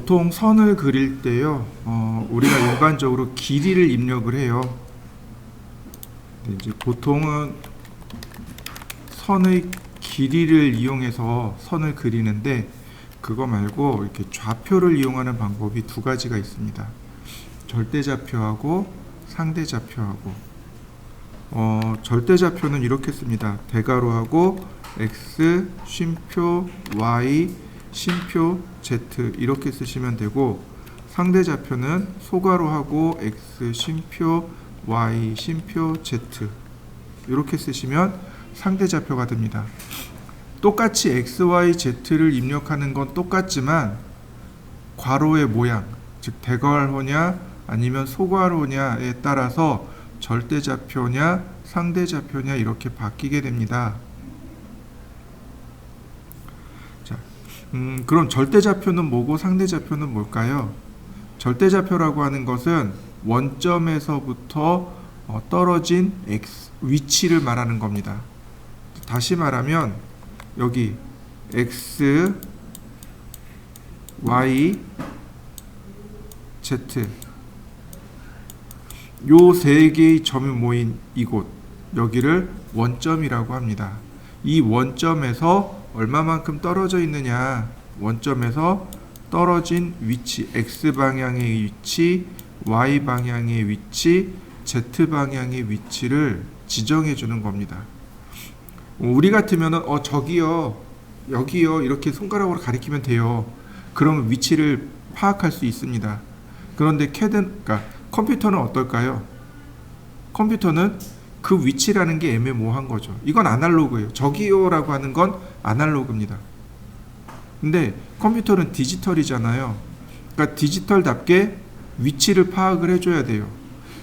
보통 선을 그릴 때요, 우리가 일반적으로 길이를 입력을 해요. 이제 보통은 선의 길이를 이용해서 선을 그리는데, 그거 말고 이렇게 좌표를 이용하는 방법이 두 가지가 있습니다. 절대좌표하고 상대좌표하고. 절대좌표는 이렇게 씁니다. 대괄호하고 x, 쉼표, y, 쉼표, z 이렇게 쓰시면 되고, 상대좌표는 소괄호하고 x, 쉼표, y, 쉼표, z 이렇게 쓰시면 상대좌표가 됩니다. 똑같이 x, y, z를 입력하는 건 똑같지만 괄호의 모양, 즉 대괄호냐 아니면 소괄호냐에 따라서 절대좌표냐 상대좌표냐 이렇게 바뀌게 됩니다. 자, 그럼 절대좌표는 뭐고 상대좌표는 뭘까요? 절대좌표라고 하는 것은 원점에서부터 떨어진 x, 위치를 말하는 겁니다. 다시 말하면 여기 x, y, z 요 세 개의 점이 모인 이곳, 여기를 원점이라고 합니다. 이 원점에서 얼마만큼 떨어져 있느냐, 원점에서 떨어진 위치, x방향의 위치, y방향의 위치, z방향의 위치를 지정해 주는 겁니다. 우리 같으면은 저기요, 여기요 이렇게 손가락으로 가리키면 돼요. 그러면 위치를 파악할 수 있습니다. 그런데 그러니까 컴퓨터는 어떨까요? 컴퓨터는 그 위치라는 게 애매모호한 거죠. 이건 아날로그예요. 저기요라고 하는 건 아날로그입니다. 근데 컴퓨터는 디지털이잖아요. 그러니까 디지털답게 위치를 파악을 해줘야 돼요.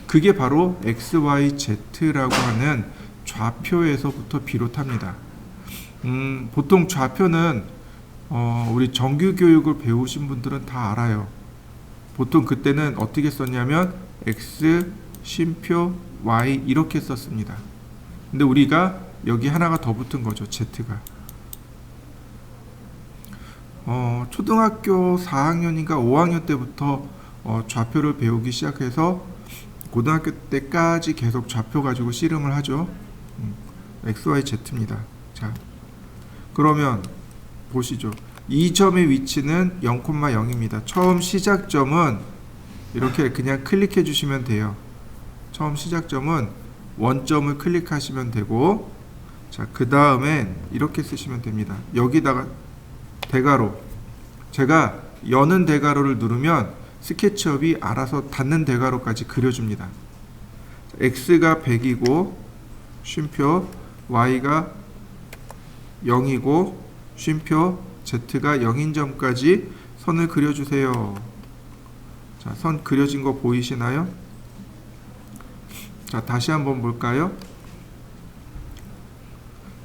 그게 바로 x, y, z라고 하는 좌표에서부터 비롯합니다. 보통 좌표는 우리 정규 교육을 배우신 분들은 다 알아요. 보통 그때는 어떻게 썼냐면 x, 쉼표, y 이렇게 썼습니다. 근데 우리가 여기 하나가 더 붙은 거죠. z가. 초등학교 4학년인가 5학년 때부터 좌표를 배우기 시작해서 고등학교 때까지 계속 좌표 가지고 씨름을 하죠. x, y, z입니다. 자, 그러면 보시죠. 이 점의 위치는 0,0입니다. 처음 시작점은 이렇게 그냥 클릭해 주시면 돼요. 처음 시작점은 원점을 클릭하시면 되고, 자, 그 다음엔 이렇게 쓰시면 됩니다. 여기다가 대괄호, 제가 여는 대괄호를 누르면 스케치업이 알아서 닫는 대괄호까지 그려줍니다. x가 100이고 쉼표, y가 0이고 쉼표, z가 0인 점까지 선을 그려주세요. 자, 선 그려진 거 보이시나요? 자, 다시 한번 볼까요?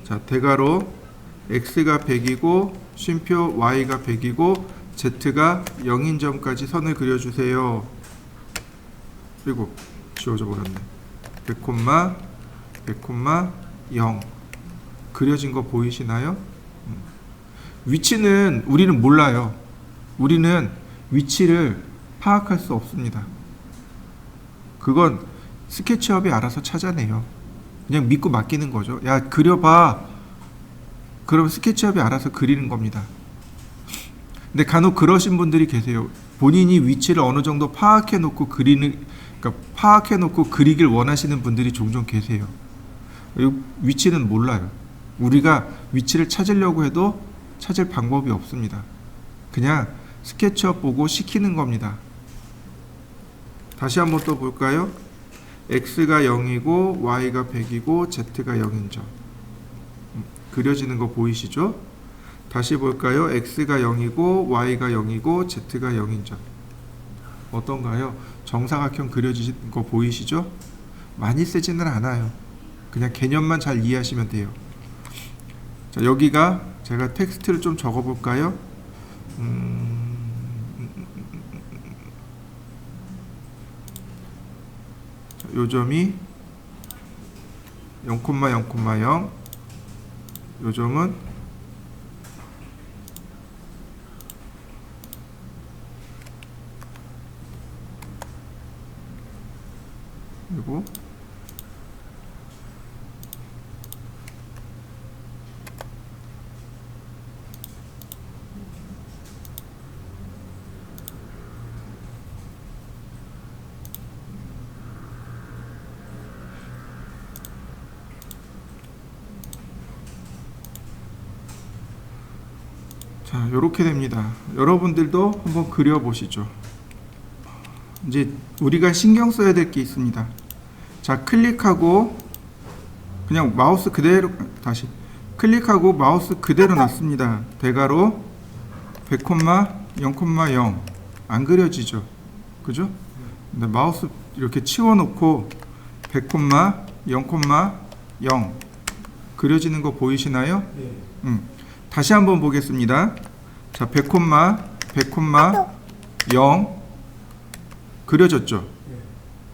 자, 대괄호 x가 100이고 쉼표 y가 100이고 z가 0인 점까지 선을 그려주세요. 그리고 지워져 버렸네. 100,0 그려진 거 보이시나요? 위치는 우리는 몰라요. 우리는 위치를 파악할 수 없습니다. 그건 스케치업이 알아서 찾아내요. 그냥 믿고 맡기는 거죠. 야, 그려봐. 그럼 스케치업이 알아서 그리는 겁니다. 근데 간혹 그러신 분들이 계세요. 본인이 위치를 어느 정도 파악해 놓고 그러니까 파악해 놓고 그리길 원하시는 분들이 종종 계세요. 위치는 몰라요. 우리가 위치를 찾으려고 해도 찾을 방법이 없습니다. 그냥 스케치업 보고 시키는 겁니다. 다시 한번 또 볼까요? x가 0이고 y가 100이고 z가 0인 점. 그려지는 거 보이시죠? 다시 볼까요? x가 0이고 y가 0이고 z가 0인 점. 어떤가요? 정사각형 그려지는 거 보이시죠? 많이 쓰지는 않아요. 그냥 개념만 잘 이해하시면 돼요. 자, 여기가 제가 텍스트를 좀 적어 볼까요? 요 점이 0,0,0, 요 점은 그리고 자, 요렇게 됩니다. 여러분들도 한번 그려 보시죠. 이제 우리가 신경 써야 될 게 있습니다. 자, 클릭하고 그냥 마우스 그대로 다시 클릭하고 마우스 그대로 놨습니다. 대괄호 100, 0,0 안 그려지죠. 그죠? 근데 마우스 이렇게 치워 놓고 100, 0,0 그려지는 거 보이시나요? 다시 한번 보겠습니다. 자, 100, 0 그려졌죠?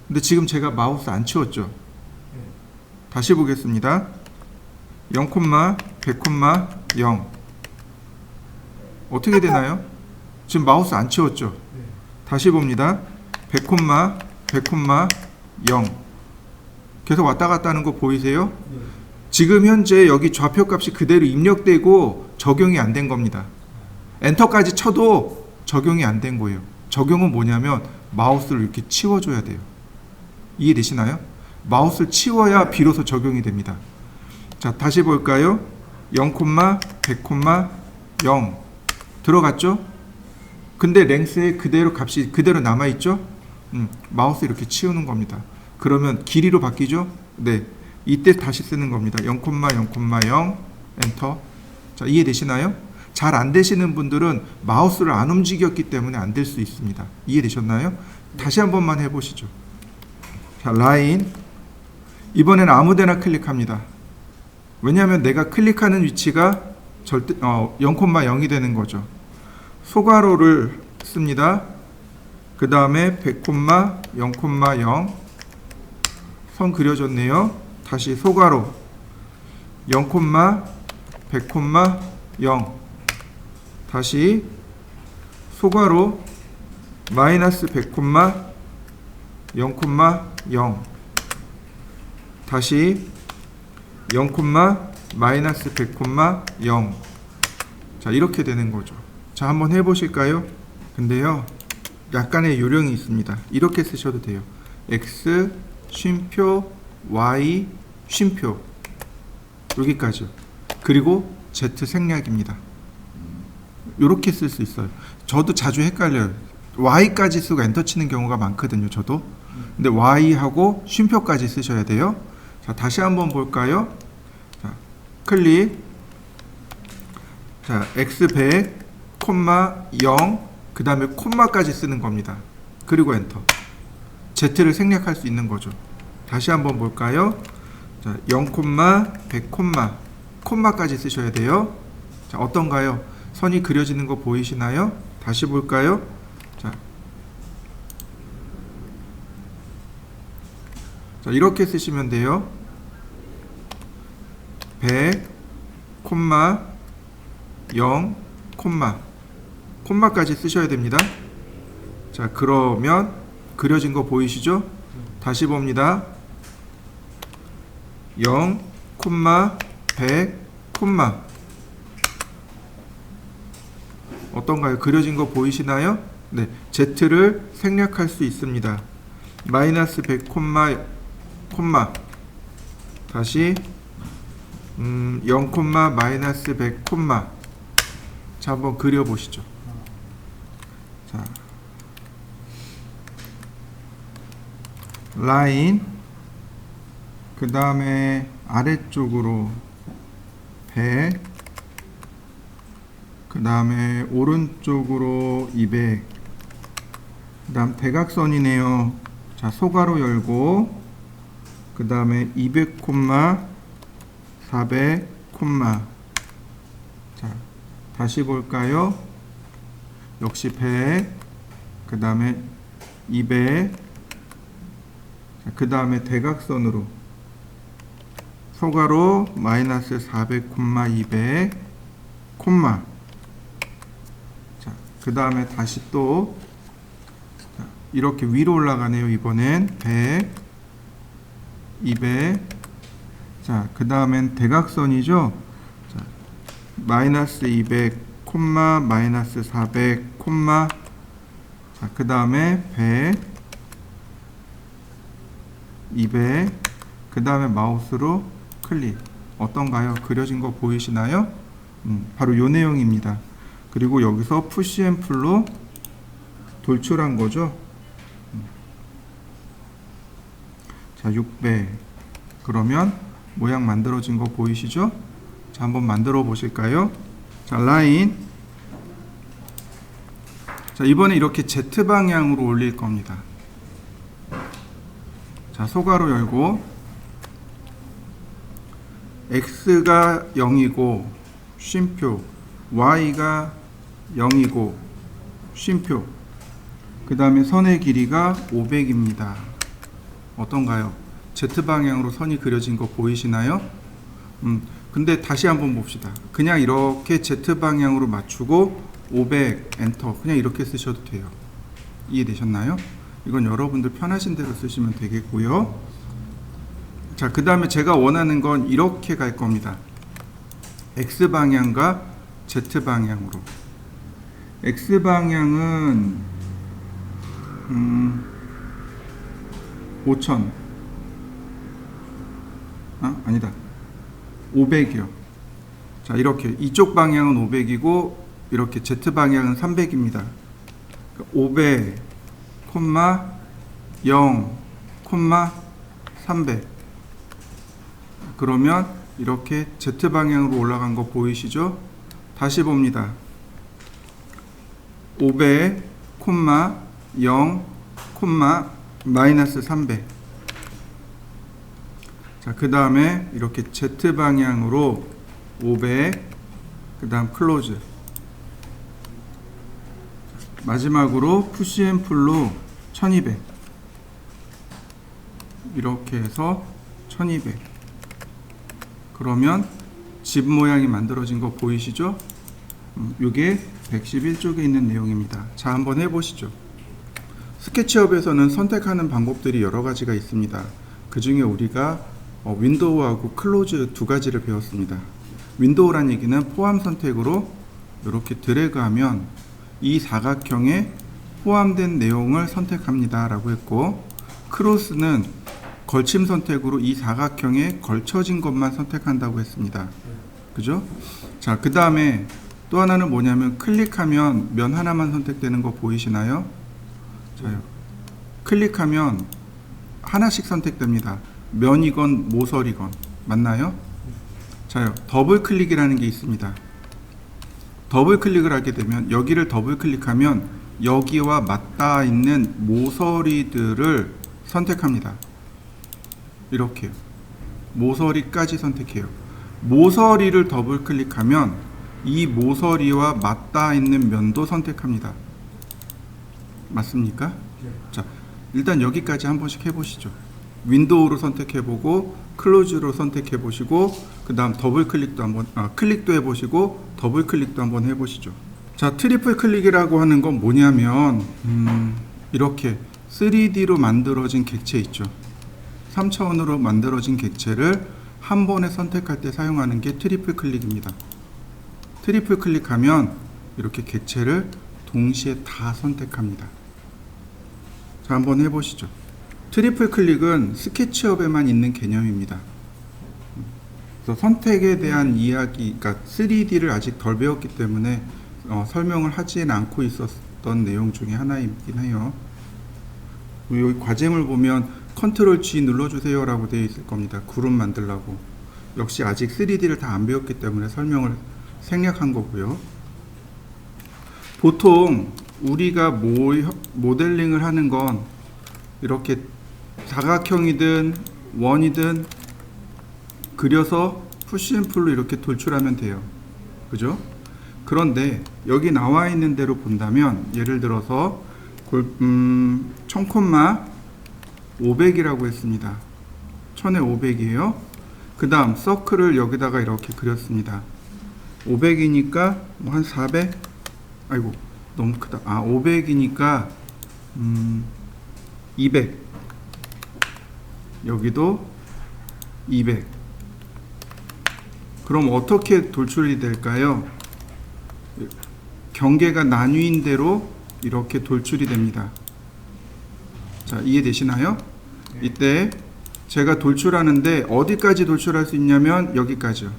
근데 지금 제가 마우스 안 치웠죠? 다시 보겠습니다. 0, 100, 0 어떻게 되나요? 지금 마우스 안 치웠죠? 다시 봅니다. 100, 0 계속 왔다 갔다 하는 거 보이세요? 지금 현재 여기 좌표값이 그대로 입력되고 적용이 안 된 겁니다. 엔터까지 쳐도 적용이 안 된 거예요. 적용은 뭐냐면 마우스를 이렇게 치워줘야 돼요. 이해되시나요? 마우스를 치워야 비로소 적용이 됩니다. 자, 다시 볼까요? 0, 100, 0 들어갔죠? 근데 랭스에 그대로 값이 그대로 남아있죠? 마우스 이렇게 치우는 겁니다. 그러면 길이로 바뀌죠? 네. 이때 다시 쓰는 겁니다. 0, 0, 엔터. 자, 이해되시나요? 잘 안 되시는 분들은 마우스를 안 움직였기 때문에 안 될 수 있습니다. 이해되셨나요? 다시 한 번만 해보시죠. 자, 라인. 이번에는 아무데나 클릭합니다. 왜냐하면 내가 클릭하는 위치가 절대 0,0이 되는 거죠. 소괄호를 씁니다. 그 다음에 100, 0,0 선 그려졌네요. 다시 소괄호 0, 100, 0 다시 소괄호 마이너스 100, 0,0 다시 0, 마이너스 100, 0 자, 이렇게 되는 거죠. 자, 한번 해보실까요? 근데요, 약간의 요령이 있습니다. 이렇게 쓰셔도 돼요. X 쉼표 Y 쉼표 여기까지요. 그리고 Z 생략입니다. 이렇게 쓸 수 있어요. 저도 자주 헷갈려요. Y까지 쓰고 엔터 치는 경우가 많거든요. 저도. 근데 Y하고 쉼표까지 쓰셔야 돼요. 자, 다시 한번 볼까요? 자, 클릭. 자, X100, 0, 그 다음에 콤마까지 쓰는 겁니다. 그리고 엔터. Z를 생략할 수 있는 거죠. 다시 한번 볼까요? 자, 0, 100, 콤마까지 쓰셔야 돼요. 자, 어떤가요? 선이 그려지는 거 보이시나요? 다시 볼까요? 자, 이렇게 쓰시면 돼요. 100, 0, 콤마까지 쓰셔야 됩니다. 자, 그러면 그려진 거 보이시죠? 다시 봅니다. 0, 100, 어떤가요? 그려진 거 보이시나요? 네, Z를 생략할 수 있습니다. 마이너스 100, 다시 0, 마이너스 100, 자, 한번 그려보시죠. 자, 라인, 그 다음에 아래쪽으로 100, 그 다음에 오른쪽으로 200, 그 다음 대각선이네요. 자, 소괄호 열고, 그 다음에 200, 400, 자, 다시 볼까요? 역시 100, 그 다음에 200, 그 다음에 대각선으로 소괄호 마이너스 400, 200, 자, 그 다음에 다시 또 자, 이렇게 위로 올라가네요. 이번엔 100, 200. 자, 그 다음엔 대각선이죠. 자, 마이너스 200, 콤마, 마이너스 400, 콤마. 자, 그 다음에 100, 200. 그 다음에 마우스로 클릭. 어떤가요? 그려진 거 보이시나요? 바로 요 내용입니다. 그리고 여기서 푸시 앤 풀로 돌출한 거죠. 자, 600. 그러면 모양 만들어진 거 보이시죠? 자, 한번 만들어 보실까요? 자, 라인. 자, 이번에 이렇게 Z 방향으로 올릴 겁니다. 자, 소괄호 열고 X가 0이고 쉼표, Y가 0이고 쉼표, 그 다음에 선의 길이가 500입니다. 어떤가요? Z방향으로 선이 그려진 거 보이시나요? 근데 다시 한번 봅시다. 그냥 이렇게 Z방향으로 맞추고 500 엔터, 그냥 이렇게 쓰셔도 돼요. 이해되셨나요? 이건 여러분들 편하신 대로 쓰시면 되겠고요. 자, 그 다음에 제가 원하는 건 이렇게 갈 겁니다. X방향과 Z방향으로. X방향은 5000. 아니다. 500이요. 자, 이렇게 이쪽 방향은 500이고 이렇게 Z방향은 300입니다. 500, 0, 300. 그러면 이렇게 Z방향으로 올라간 거 보이시죠? 다시 봅니다. 500, 0, 마이너스 300. 자, 그 다음에 이렇게 Z방향으로 500, 그 다음 클로즈. 마지막으로 푸시 앤 풀로 1200. 이렇게 해서 1200. 그러면 집 모양이 만들어진 거 보이시죠? 이게 111쪽에 있는 내용입니다. 자, 한번 해보시죠. 스케치업에서는 선택하는 방법들이 여러 가지가 있습니다. 그 중에 우리가 윈도우하고 클로즈 두 가지를 배웠습니다. 윈도우란 얘기는 포함 선택으로 이렇게 드래그하면 이 사각형에 포함된 내용을 선택합니다 라고 했고, 크로스는 걸침 선택으로 이 사각형에 걸쳐진 것만 선택한다고 했습니다. 그죠? 자, 그 다음에 또 하나는 뭐냐면 클릭하면 면 하나만 선택되는 거 보이시나요? 자요. 클릭하면 하나씩 선택됩니다. 면이건 모서리건. 맞나요? 자요. 더블 클릭이라는 게 있습니다. 더블 클릭을 하게 되면 여기를 더블 클릭하면 여기와 맞닿아 있는 모서리들을 선택합니다. 이렇게요. 모서리까지 선택해요. 모서리를 더블 클릭하면 이 모서리와 맞닿아 있는 면도 선택합니다. 맞습니까? 자, 일단 여기까지 한 번씩 해보시죠. 윈도우로 선택해보고 클로즈로 선택해보시고 그 다음 더블 클릭도 한번 클릭도 해보시고 더블 클릭도 한번 해보시죠. 자, 트리플 클릭이라고 하는 건 뭐냐면 이렇게 3D로 만들어진 객체 있죠. 3차원으로 만들어진 객체를 한 번에 선택할 때 사용하는 게 트리플 클릭입니다. 트리플 클릭하면 이렇게 객체를 동시에 다 선택합니다. 자, 한번 해보시죠. 트리플 클릭은 스케치업에만 있는 개념입니다. 그래서 선택에 대한 이야기, 그러니까 3D를 아직 덜 배웠기 때문에 설명을 하지는 않고 있었던 내용 중에 하나이긴 해요. 여기 과제물 보면 컨트롤 G 눌러주세요 라고 되어 있을 겁니다. 그룹 만들라고. 역시 아직 3D를 다 안 배웠기 때문에 설명을 생략한 거고요. 보통 우리가 모델링을 하는 건 이렇게 사각형이든 원이든 그려서 푸시 앤 풀로 이렇게 돌출하면 돼요. 그죠? 그런데 여기 나와 있는 대로 본다면 예를 들어서 1000,500이라고 했습니다. 1000에 500이에요. 그 다음 서클을 여기다가 이렇게 그렸습니다. 500이니까 뭐 한 400? 아이고 너무 크다. 500이니까 200. 여기도 200. 그럼 어떻게 돌출이 될까요? 경계가 나뉘인 대로 이렇게 돌출이 됩니다. 자, 이해되시나요? 이때 제가 돌출하는데 어디까지 돌출할 수 있냐면 여기까지요.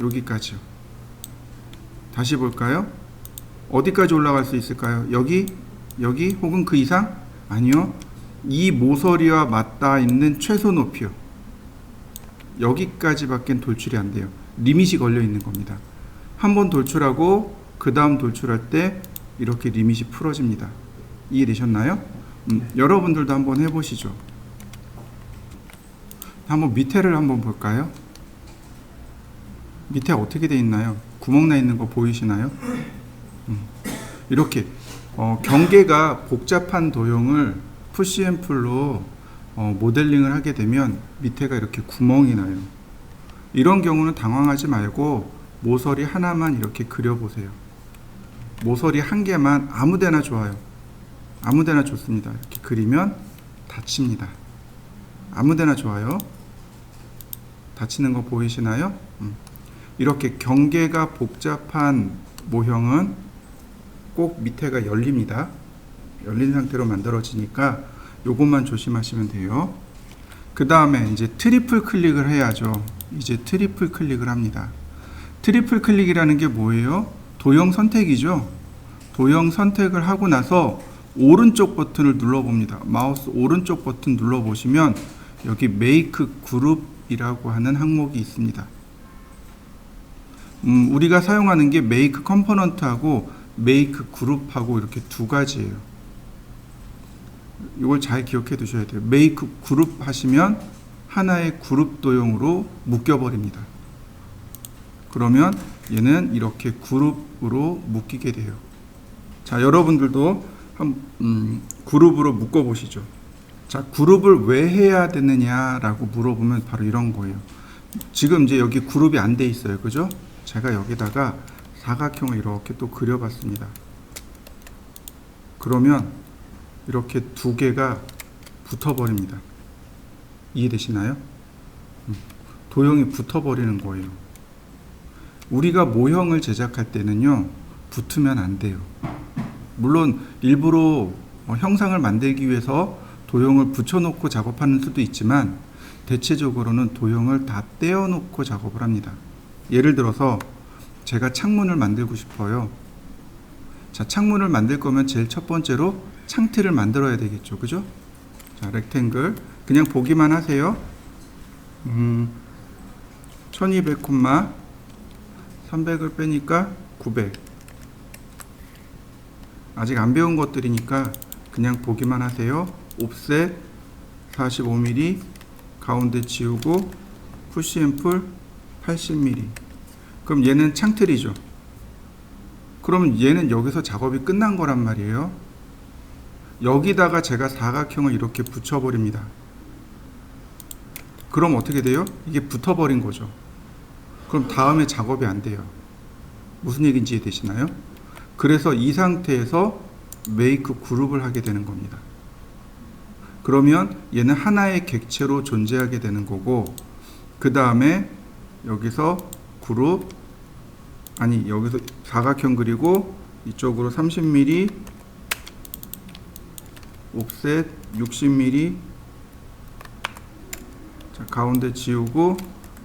여기까지요. 다시 볼까요? 어디까지 올라갈 수 있을까요? 여기 혹은 그 이상? 아니요. 이 모서리와 맞닿아 있는 최소 높이요. 여기까지밖엔 돌출이 안 돼요. 리밋이 걸려 있는 겁니다. 한번 돌출하고 그 다음 돌출할 때 이렇게 리밋이 풀어집니다. 이해되셨나요? 여러분들도 한번 해보시죠. 한번 밑에를 한번 볼까요? 밑에 어떻게 되어 있나요? 구멍 나 있는 거 보이시나요? 이렇게 경계가 복잡한 도형을 푸시앤풀로 모델링을 하게 되면 밑에가 이렇게 구멍이 나요. 이런 경우는 당황하지 말고 모서리 하나만 이렇게 그려보세요. 모서리 한 개만 아무데나 좋아요. 아무데나 좋습니다. 이렇게 그리면 닫힙니다. 아무데나 좋아요. 닫히는 거 보이시나요? 이렇게 경계가 복잡한 모형은 꼭 밑에가 열립니다. 열린 상태로 만들어지니까 요것만 조심하시면 돼요. 그 다음에 이제 트리플 클릭을 해야죠. 이제 트리플 클릭을 합니다. 트리플 클릭이라는 게 뭐예요? 도형 선택이죠. 도형 선택을 하고 나서 오른쪽 버튼을 눌러봅니다. 마우스 오른쪽 버튼 눌러보시면 여기 메이크 그룹이라고 하는 항목이 있습니다. 우리가 사용하는 게 메이크 컴포넌트하고 메이크 그룹하고 이렇게 두 가지예요. 이걸 잘 기억해 두셔야 돼요. 메이크 그룹 하시면 하나의 그룹 도형으로 묶여버립니다. 그러면 얘는 이렇게 그룹으로 묶이게 돼요. 자, 여러분들도 그룹으로 묶어 보시죠. 자, 그룹을 왜 해야 되느냐라고 물어보면 바로 이런 거예요. 지금 이제 여기 그룹이 안 돼 있어요. 그죠? 제가 여기다가 사각형을 이렇게 또 그려봤습니다. 그러면 이렇게 두 개가 붙어버립니다. 이해되시나요? 도형이 붙어버리는 거예요. 우리가 모형을 제작할 때는요, 붙으면 안 돼요. 물론 일부러 형상을 만들기 위해서 도형을 붙여놓고 작업하는 수도 있지만 대체적으로는 도형을 다 떼어놓고 작업을 합니다. 예를 들어서 제가 창문을 만들고 싶어요. 자, 창문을 만들 거면 제일 첫 번째로 창틀을 만들어야 되겠죠. 그죠? 자, 렉탱글 그냥 보기만 하세요. 1200 콤마 300을 빼니까 900. 아직 안 배운 것들이니까 그냥 보기만 하세요. 옵셋 45mm 가운데 지우고 푸시 앤 풀 80mm. 그럼 얘는 창틀이죠. 그러면 얘는 여기서 작업이 끝난 거란 말이에요. 여기다가 제가 사각형을 이렇게 붙여버립니다. 그럼 어떻게 돼요? 이게 붙어버린 거죠. 그럼 다음에 작업이 안 돼요. 무슨 얘기인지 이해되시나요? 그래서 이 상태에서 메이크 그룹을 하게 되는 겁니다. 그러면 얘는 하나의 객체로 존재하게 되는 거고, 그 다음에 여기서 그룹, 아니 여기서 사각형 그리고 이쪽으로 30mm 옵셋 60mm. 자, 가운데 지우고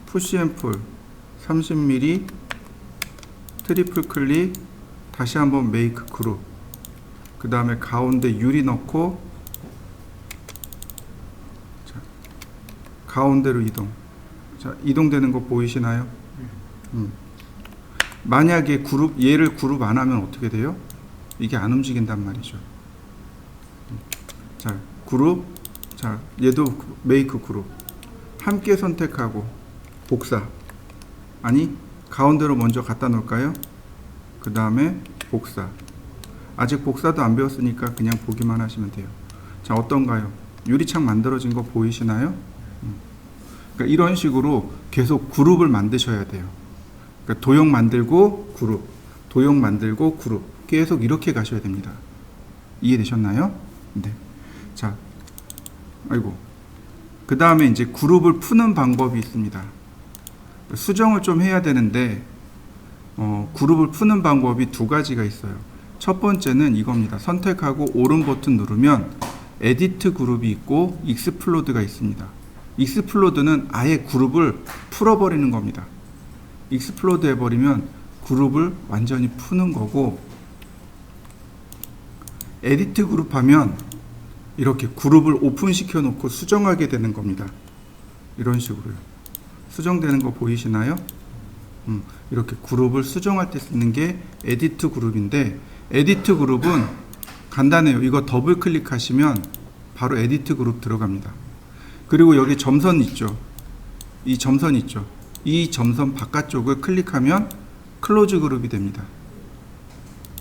푸시 앤 풀 30mm 트리플 클릭, 다시 한번 메이크 그룹, 그 다음에 가운데 유리 넣고 자, 가운데로 이동. 자, 이동되는 거 보이시나요? 만약에 얘를 그룹 안 하면 어떻게 돼요? 이게 안 움직인단 말이죠. 자, 그룹. 자, 얘도 메이크 그룹. 함께 선택하고 복사. 아니, 가운데로 먼저 갖다 놓을까요? 그 다음에 복사. 아직 복사도 안 배웠으니까 그냥 보기만 하시면 돼요. 자, 어떤가요? 유리창 만들어진 거 보이시나요? 그러니까 이런 식으로 계속 그룹을 만드셔야 돼요. 그러니까 도형 만들고 그룹, 도형 만들고 그룹, 계속 이렇게 가셔야 됩니다. 이해되셨나요? 네. 자, 아이고, 그 다음에 이제 그룹을 푸는 방법이 있습니다. 수정을 좀 해야 되는데 그룹을 푸는 방법이 두 가지가 있어요. 첫 번째는 이겁니다. 선택하고 오른 버튼 누르면 에디트 그룹이 있고 익스플로드가 있습니다. 익스플로드는 아예 그룹을 풀어버리는 겁니다. 익스플로드 해버리면 그룹을 완전히 푸는 거고, 에디트 그룹 하면 이렇게 그룹을 오픈시켜 놓고 수정하게 되는 겁니다. 이런 식으로요. 수정되는 거 보이시나요? 이렇게 그룹을 수정할 때 쓰는 게 에디트 그룹인데, 에디트 그룹은 간단해요. 이거 더블 클릭하시면 바로 에디트 그룹 들어갑니다. 그리고 여기 점선 있죠. 이 점선 있죠. 이 점선 바깥쪽을 클릭하면 클로즈 그룹이 됩니다.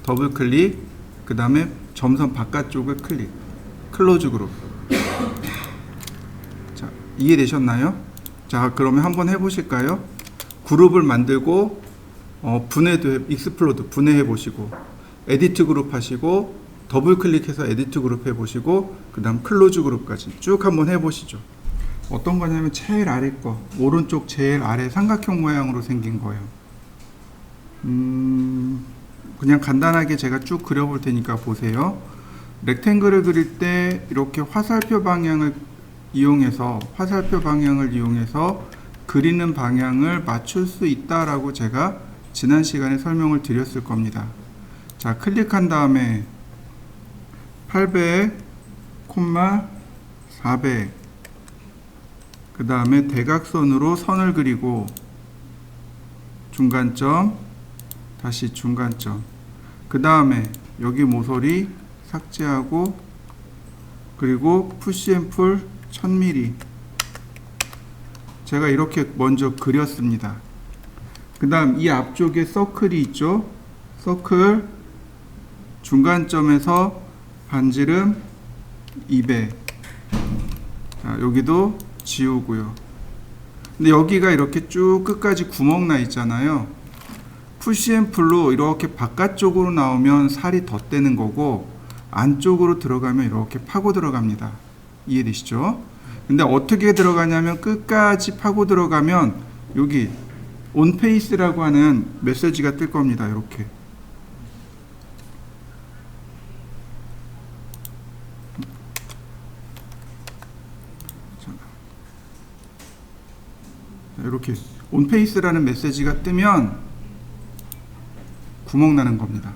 더블 클릭, 그 다음에 점선 바깥쪽을 클릭, 클로즈 그룹. 자, 이해되셨나요? 자, 그러면 한번 해보실까요? 그룹을 만들고 분해도 익스플로드 분해해 보시고, 에디트 그룹 하시고, 더블 클릭해서 에디트 그룹 해 보시고, 그 다음 클로즈 그룹까지 쭉 한번 해 보시죠. 어떤 거냐면 제일 아래 거, 오른쪽 제일 아래 삼각형 모양으로 생긴 거예요. 그냥 간단하게 제가 쭉 그려볼 테니까 보세요. 렉탱글을 그릴 때 이렇게 화살표 방향을 이용해서 그리는 방향을 맞출 수 있다라고 제가 지난 시간에 설명을 드렸을 겁니다. 자, 클릭한 다음에 800, 400, 그 다음에 대각선으로 선을 그리고 중간점, 다시 중간점, 그 다음에 여기 모서리 삭제하고, 그리고 푸시앤풀 1000mm 제가 이렇게 먼저 그렸습니다. 그 다음 이 앞쪽에 서클이 있죠. 서클 중간점에서 반지름 200. 자, 여기도 지우고요. 근데 여기가 이렇게 쭉 끝까지 구멍 나 있잖아요. 푸시앤풀로 이렇게 바깥쪽으로 나오면 살이 덧대는 거고, 안쪽으로 들어가면 이렇게 파고 들어갑니다. 이해되시죠? 근데 어떻게 들어가냐면 끝까지 파고 들어가면 여기 온페이스라고 하는 메시지가 뜰 겁니다. 이렇게. 이렇게 온페이스라는 메시지가 뜨면 구멍 나는 겁니다.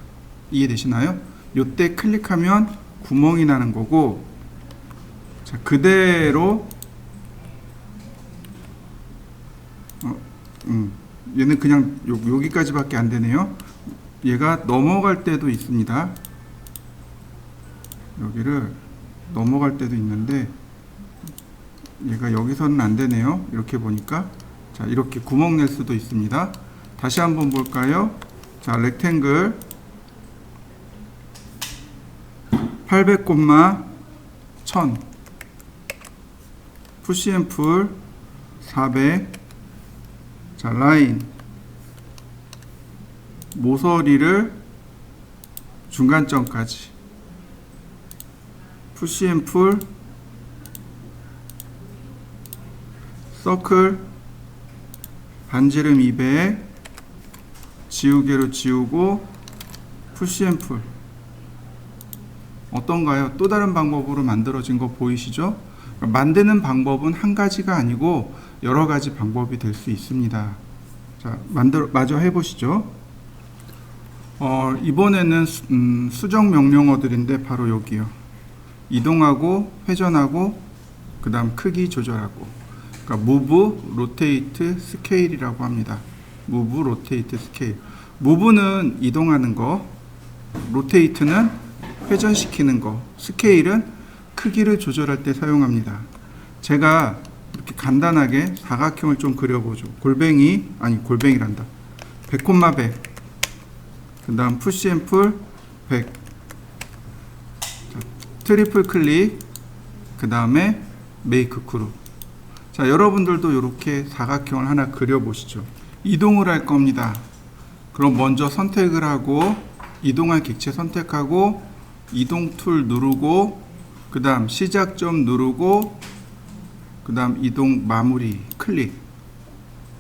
이해되시나요? 요때 클릭하면 구멍이 나는 거고, 자, 그대로 얘는 그냥 여기까지밖에 안 되네요. 얘가 넘어갈 때도 있습니다. 여기를 넘어갈 때도 있는데 얘가 여기서는 안 되네요. 이렇게 보니까. 자, 이렇게 구멍 낼 수도 있습니다. 다시 한번 볼까요? 자, 렉탱글 800, 1000, 푸시앤풀 400, 자, 라인 모서리를 중간점까지, 푸시앤풀 서클 반지름 200, 지우개로 지우고 푸시앤풀. 어떤가요? 또 다른 방법으로 만들어진 거 보이시죠? 만드는 방법은 한 가지가 아니고 여러 가지 방법이 될 수 있습니다. 자, 마저 해보시죠. 이번에는 수정 명령어들인데 바로 여기요. 이동하고 회전하고 그 다음 크기 조절하고, 그러니까 move, rotate, scale이라고 합니다. move, rotate, scale. move는 이동하는 거, rotate는 회전시키는 거, scale은 크기를 조절할 때 사용합니다. 제가 이렇게 간단하게 사각형을 좀 그려보죠. 골뱅이란다. 100, 100. 그 다음 푸시앤풀 100. 자, 트리플 클릭. 그 다음에 메이크 그룹. 자, 여러분들도 이렇게 사각형을 하나 그려보시죠. 이동을 할 겁니다. 그럼 먼저 선택을 하고, 이동할 객체 선택하고, 이동 툴 누르고, 그 다음 시작점 누르고, 그 다음 이동 마무리 클릭.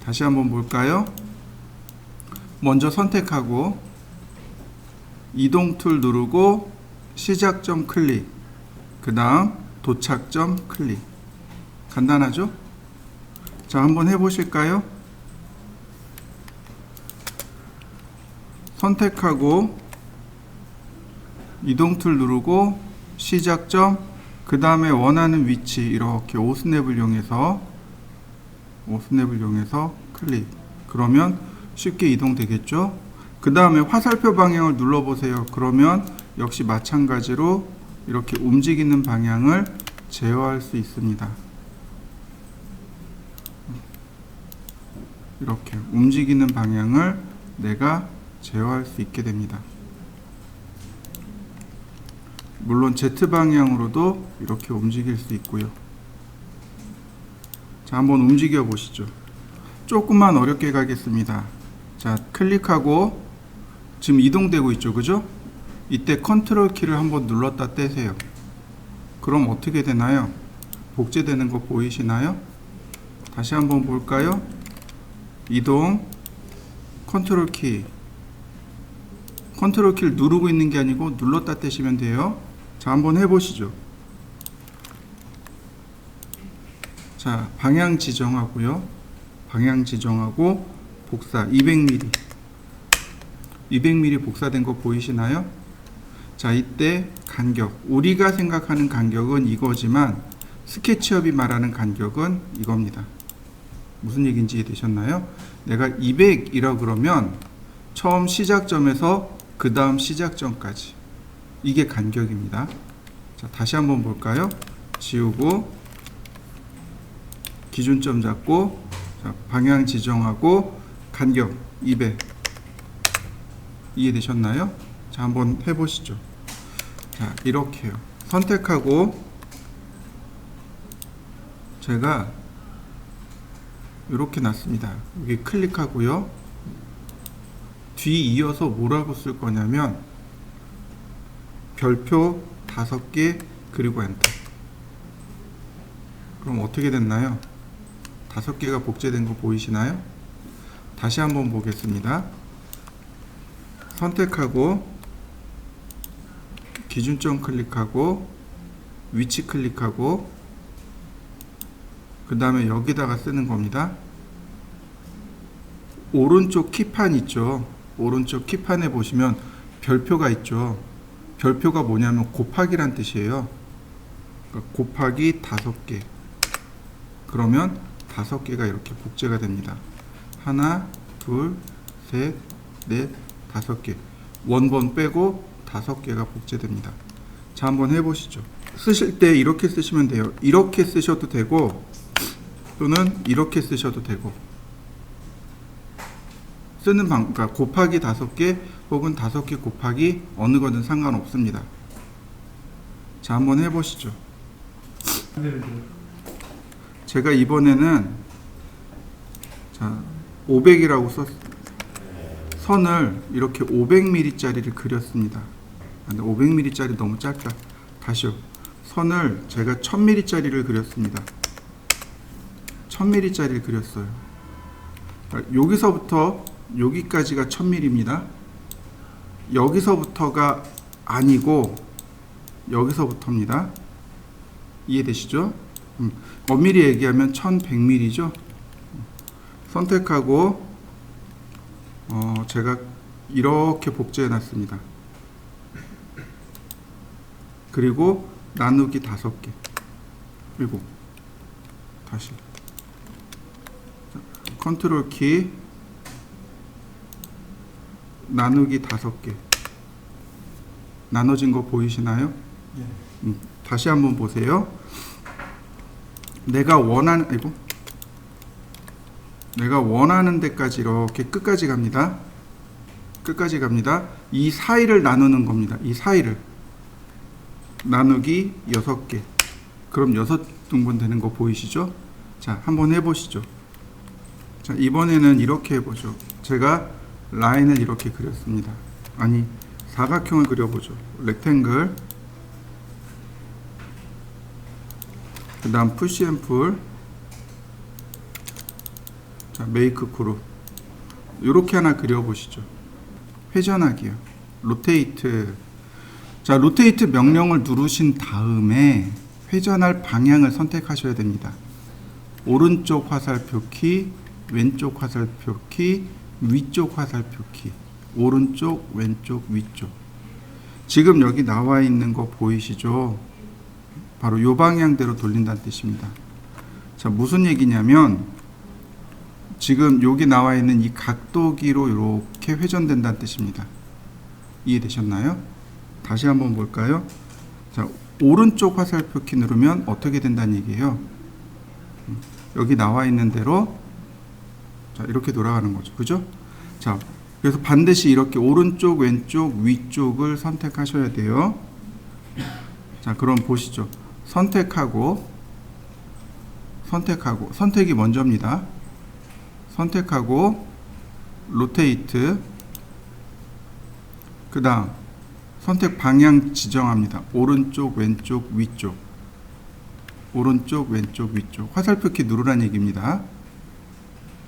다시 한번 볼까요? 먼저 선택하고 이동 툴 누르고 시작점 클릭, 그 다음 도착점 클릭. 간단하죠? 자, 한번 해보실까요? 선택하고 이동 툴 누르고 시작점, 그 다음에 원하는 위치 이렇게 오스냅을 이용해서 클릭. 그러면 쉽게 이동되겠죠? 그 다음에 화살표 방향을 눌러보세요. 그러면 역시 마찬가지로 이렇게 움직이는 방향을 제어할 수 있습니다. 이렇게 움직이는 방향을 내가 제어할 수 있게 됩니다. 물론 Z 방향으로도 이렇게 움직일 수 있고요. 자, 한번 움직여 보시죠. 조금만 어렵게 가겠습니다. 자, 클릭하고 지금 이동되고 있죠, 그죠? 이때 컨트롤 키를 한번 눌렀다 떼세요. 그럼 어떻게 되나요? 복제되는 거 보이시나요? 다시 한번 볼까요? 이동, 컨트롤 키를 누르고 있는 게 아니고 눌렀다 떼시면 돼요. 자, 한번 해보시죠. 자, 방향 지정하고요. 방향 지정하고 복사 200mm 복사된 거 보이시나요? 자, 이때 간격, 우리가 생각하는 간격은 이거지만 스케치업이 말하는 간격은 이겁니다. 무슨 얘기인지 이해되셨나요? 내가 200이라 그러면 처음 시작점에서 그 다음 시작점까지, 이게 간격입니다. 자, 다시 한번 볼까요? 지우고 기준점 잡고, 자, 방향 지정하고 간격 200. 이해되셨나요? 자, 한번 해보시죠. 자, 이렇게요. 선택하고 제가 이렇게 놨습니다. 여기 클릭하고요. 뒤 이어서 뭐라고 쓸 거냐면 별표 5개 그리고 엔터. 그럼 어떻게 됐나요? 5개가 복제된 거 보이시나요? 다시 한번 보겠습니다. 선택하고 기준점 클릭하고 위치 클릭하고 그 다음에 여기다가 쓰는 겁니다. 오른쪽 키판 있죠. 오른쪽 키판에 보시면 별표가 있죠. 별표가 뭐냐면 곱하기란 뜻이에요. 그러니까 곱하기 5개. 그러면 5개가 이렇게 복제가 됩니다. 하나, 둘, 셋, 넷, 5개. 원본 빼고 5개가 복제됩니다. 자, 한번 해보시죠. 쓰실 때 이렇게 쓰시면 돼요. 이렇게 쓰셔도 되고 또는 이렇게 쓰셔도 되고, 쓰는 그러니까 곱하기 5개 혹은 5개 곱하기 어느 거든 상관없습니다. 자, 한번 해보시죠. 제가 이번에는 자 500이라고 선을 이렇게 500mm 짜리를 그렸습니다. 근데 500mm 짜리 너무 짧다. 다시요. 선을 제가 1000mm 짜리를 그렸습니다. 1000mm 짜리를 그렸어요. 그러니까 여기서부터 여기까지가 1000mm입니다. 여기서부터가 아니고 여기서부터입니다. 이해되시죠? 엄밀히 얘기하면 1100mm죠. 선택하고 제가 이렇게 복제해 놨습니다. 그리고 나누기 5개. 그리고 다시 컨트롤 키 나누기 5개. 나눠진 거 보이시나요? 예. 다시 한번 보세요. 내가 원하는 데까지 이렇게 끝까지 갑니다. 끝까지 갑니다. 이 사이를 나누는 겁니다. 이 사이를 나누기 6개. 그럼 6등분 되는 거 보이시죠? 자, 한번 해보시죠. 자, 이번에는 이렇게 해보죠. 제가 라인을 이렇게 그렸습니다. 아니, 사각형을 그려보죠. 렉탱글. 그 다음 푸시 앤 풀. 자, 메이크 그룹. 이렇게 하나 그려보시죠. 회전하기요. 로테이트. 자, 로테이트 명령을 누르신 다음에 회전할 방향을 선택하셔야 됩니다. 오른쪽 화살표 키, 왼쪽 화살표 키, 위쪽 화살표 키. 오른쪽, 왼쪽, 위쪽. 지금 여기 나와 있는 거 보이시죠? 바로 요 방향대로 돌린다는 뜻입니다. 자, 무슨 얘기냐면 지금 여기 나와 있는 이 각도기로 이렇게 회전된다는 뜻입니다. 이해되셨나요? 다시 한번 볼까요? 자, 오른쪽 화살표 키 누르면 어떻게 된다는 얘기예요? 여기 나와 있는 대로 자, 이렇게 돌아가는 거죠. 그죠? 자, 그래서 반드시 이렇게 오른쪽, 왼쪽, 위쪽을 선택하셔야 돼요. 자, 그럼 보시죠. 선택이 먼저입니다. 선택하고 로테이트, 그 다음 선택 방향 지정합니다. 오른쪽, 왼쪽, 위쪽. 오른쪽, 왼쪽, 위쪽. 화살표 키 누르란 얘기입니다.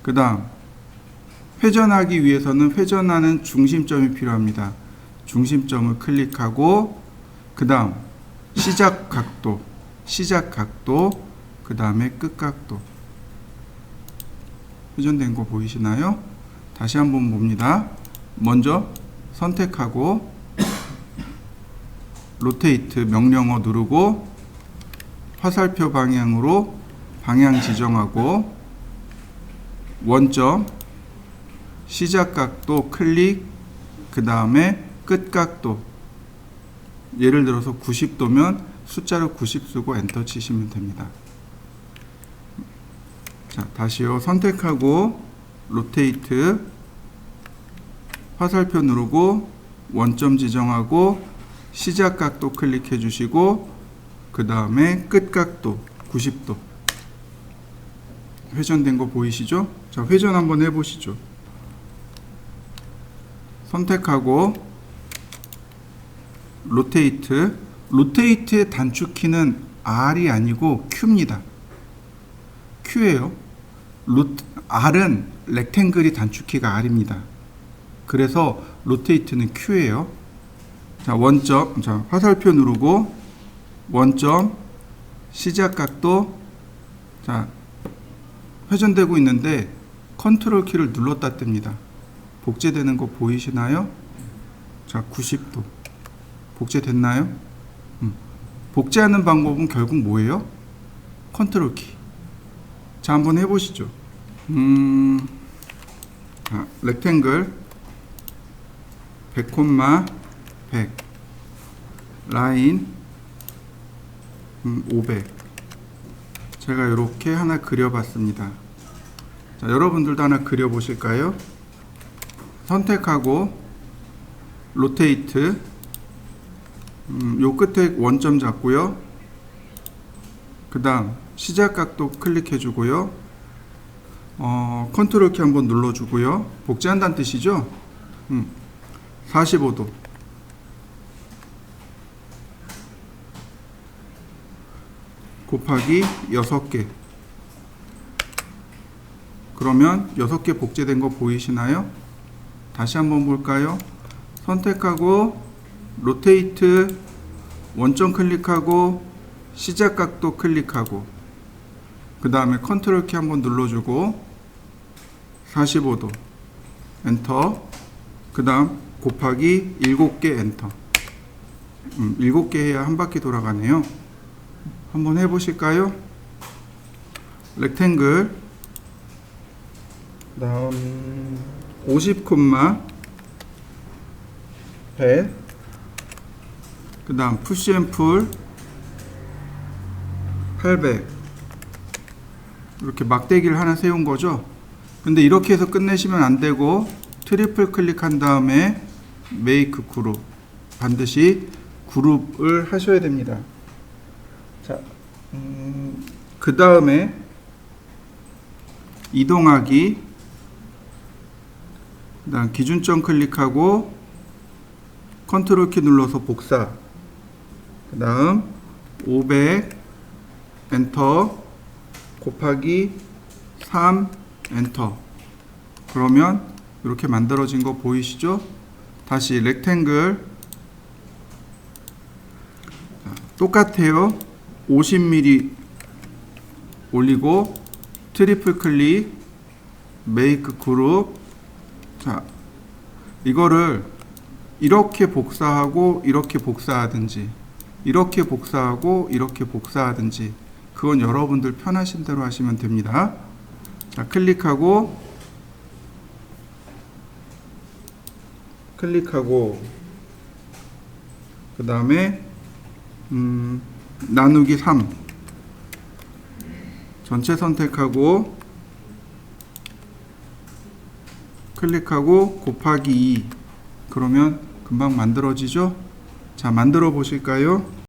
그 다음 회전하기 위해서는 회전하는 중심점이 필요합니다. 중심점을 클릭하고 그 다음 시작 각도, 그 다음에 끝 각도. 회전된 거 보이시나요? 다시 한번 봅니다. 먼저 선택하고 로테이트 명령어 누르고 화살표 방향으로 방향 지정하고 원점, 시작 각도 클릭, 그 다음에 끝 각도. 예를 들어서 90도면 숫자로 90 쓰고 엔터 치시면 됩니다. 자, 다시요. 선택하고 로테이트, 화살표 누르고 원점 지정하고 시작 각도 클릭해 주시고 그 다음에 끝 각도 90도. 회전된 거 보이시죠? 자, 회전 한번 해보시죠. 선택하고 로테이트의 단축키는 R이 아니고 Q입니다. Q예요. R은 렉탱글이 단축키가 R입니다. 그래서 로테이트는 Q예요. 자, 원점, 자, 화살표 누르고 원점, 시작 각도. 자, 회전되고 있는데 컨트롤 키를 눌렀다 뜹니다. 복제되는 거 보이시나요? 자, 90도. 복제됐나요? 복제하는 방법은 결국 뭐예요? 컨트롤 키. 자, 한번 해보시죠. 렉탱글 100, 100 라인 500. 제가 이렇게 하나 그려봤습니다. 자, 여러분들도 하나 그려보실까요? 선택하고 로테이트, 요 끝에 원점 잡고요. 그 다음 시작 각도 클릭해 주고요. 컨트롤 키 한번 눌러 주고요. 복제한다는 뜻이죠. 45도 곱하기 6개. 그러면 6개 복제된 거 보이시나요? 다시 한번 볼까요? 선택하고 로테이트, 원점 클릭하고 시작 각도 클릭하고 그 다음에 컨트롤 키 한번 눌러주고 45도 엔터. 그 다음 곱하기 7개 엔터. 7개 해야 한 바퀴 돌아가네요. 한번 해보실까요? 렉탱글 다음 50, 100. 그 다음 푸시 앤 풀 800. 이렇게 막대기를 하나 세운 거죠. 근데 이렇게 해서 끝내시면 안 되고 트리플 클릭한 다음에 메이크 그룹. 반드시 그룹을 하셔야 됩니다. 자, 그 다음에 이동하기, 그 다음 기준점 클릭하고 컨트롤 키 눌러서 복사, 그 다음 500 엔터 곱하기 3 엔터. 그러면 이렇게 만들어진 거 보이시죠? 다시 렉탱글. 자, 똑같아요. 50mm 올리고 트리플 클릭, 메이크 그룹. 자, 이거를 이렇게 복사하고 이렇게 복사하든지, 이렇게 복사하고 이렇게 복사하든지, 그건 여러분들 편하신 대로 하시면 됩니다. 자, 클릭하고 그 다음에 나누기 3 전체 선택하고 클릭하고 곱하기 2, 그러면 금방 만들어지죠? 자, 만들어 보실까요?